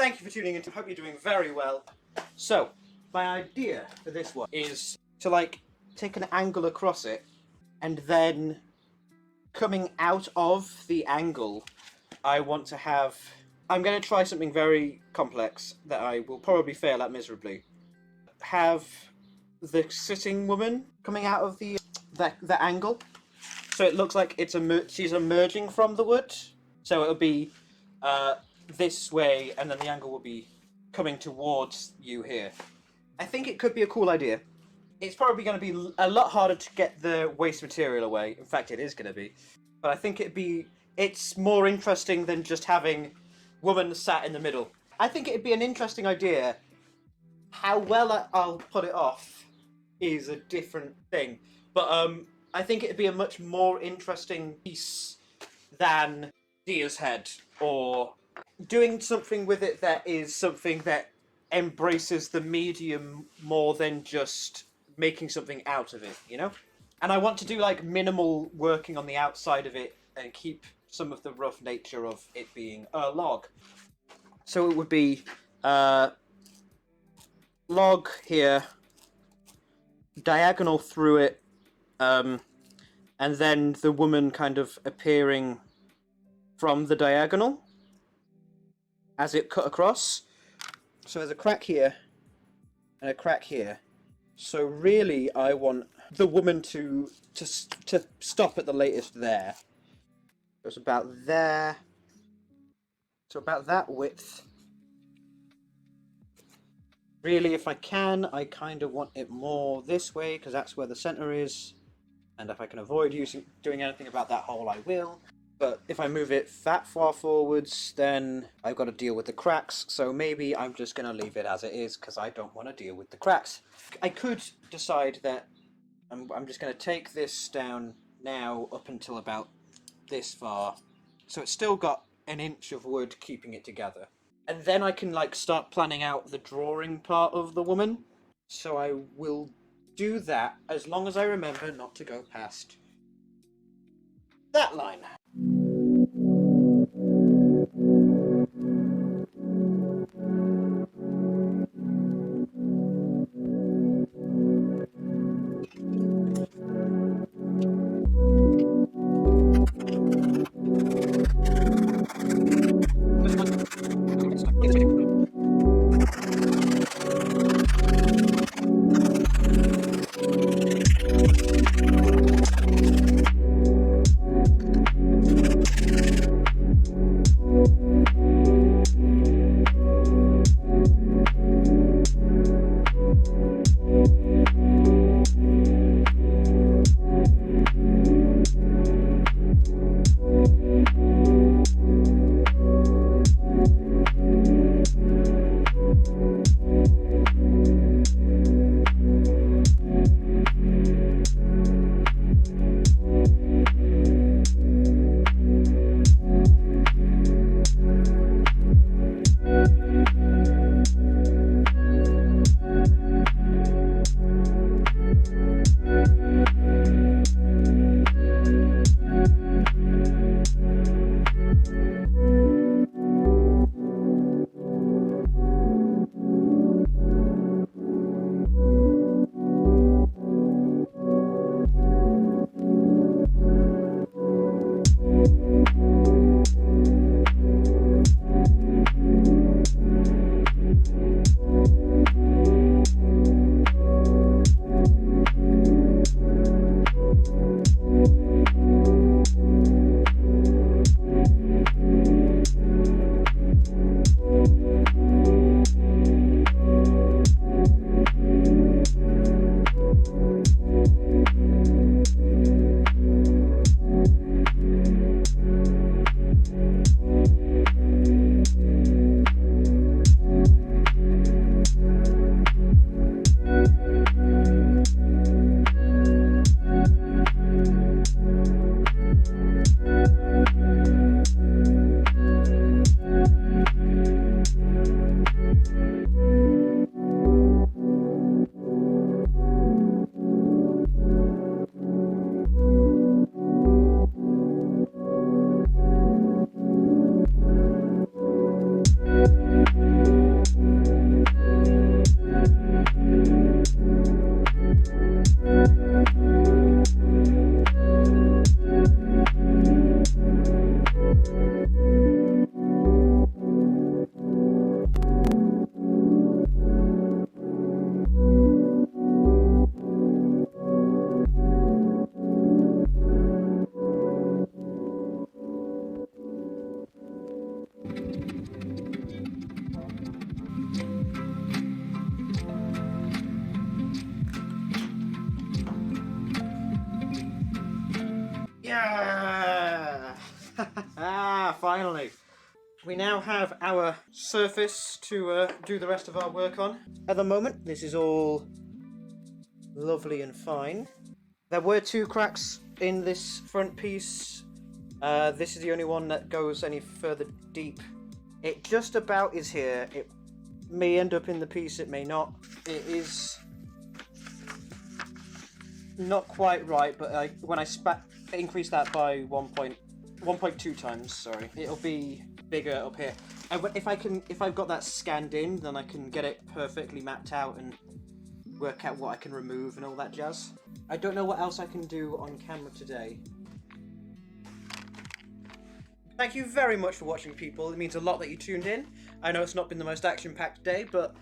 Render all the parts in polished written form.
thank you for tuning in. I hope you're doing very well. So, my idea for this one is to like take an angle across it, and then coming out of the angle, I want to have. I'm going to try something very complex that I will probably fail at miserably. Have the sitting woman coming out of the angle, so it looks like she's emerging from the wood. So it'll be this way, and then the angle will be coming towards you here. I think it could be a cool idea. It's probably going to be a lot harder to get the waste material away. In fact, it is going to be. But I think it's more interesting than just having woman sat in the middle. I think it'd be an interesting idea. How well I'll put it off is a different thing. But I think it'd be a much more interesting piece than Dia's head, or doing something with it that is something that embraces the medium more than just making something out of it, you know? And I want to do like minimal working on the outside of it and keep some of the rough nature of it being a log. So it would be log here, diagonal through it, and then the woman kind of appearing from the diagonal as it cut across. So there's a crack here and a crack here. So really, I want the woman to stop at the latest there. So it's about there. So about that width. Really, if I can, I kind of want it more this way, because that's where the center is. And if I can avoid doing anything about that hole, I will. But if I move it that far forwards, then I've got to deal with the cracks. So maybe I'm just going to leave it as it is, because I don't want to deal with the cracks. I could decide that I'm just going to take this down now up until about this far. So it's still got an inch of wood keeping it together. And then I can like start planning out the drawing part of the woman. So I will do that as long as I remember not to go past that line. we now have our surface to do the rest of our work on. At the moment, this is all lovely and fine. There were 2 cracks in this front piece. This is the only one that goes any further deep. It just about is here. It may end up in the piece, it may not. It is not quite right, but when I increase that by 1.2 times, sorry, it'll be bigger up here. And if I've got that scanned in, then I can get it perfectly mapped out and work out what I can remove and all that jazz. I don't know what else I can do on camera today. Thank you very much for watching, people. It means a lot that you tuned in. I know it's not been the most action-packed day, but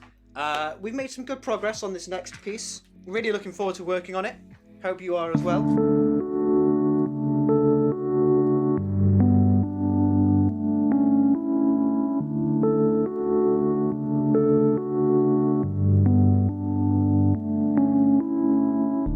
we've made some good progress on this next piece. Really looking forward to working on it. Hope you are as well.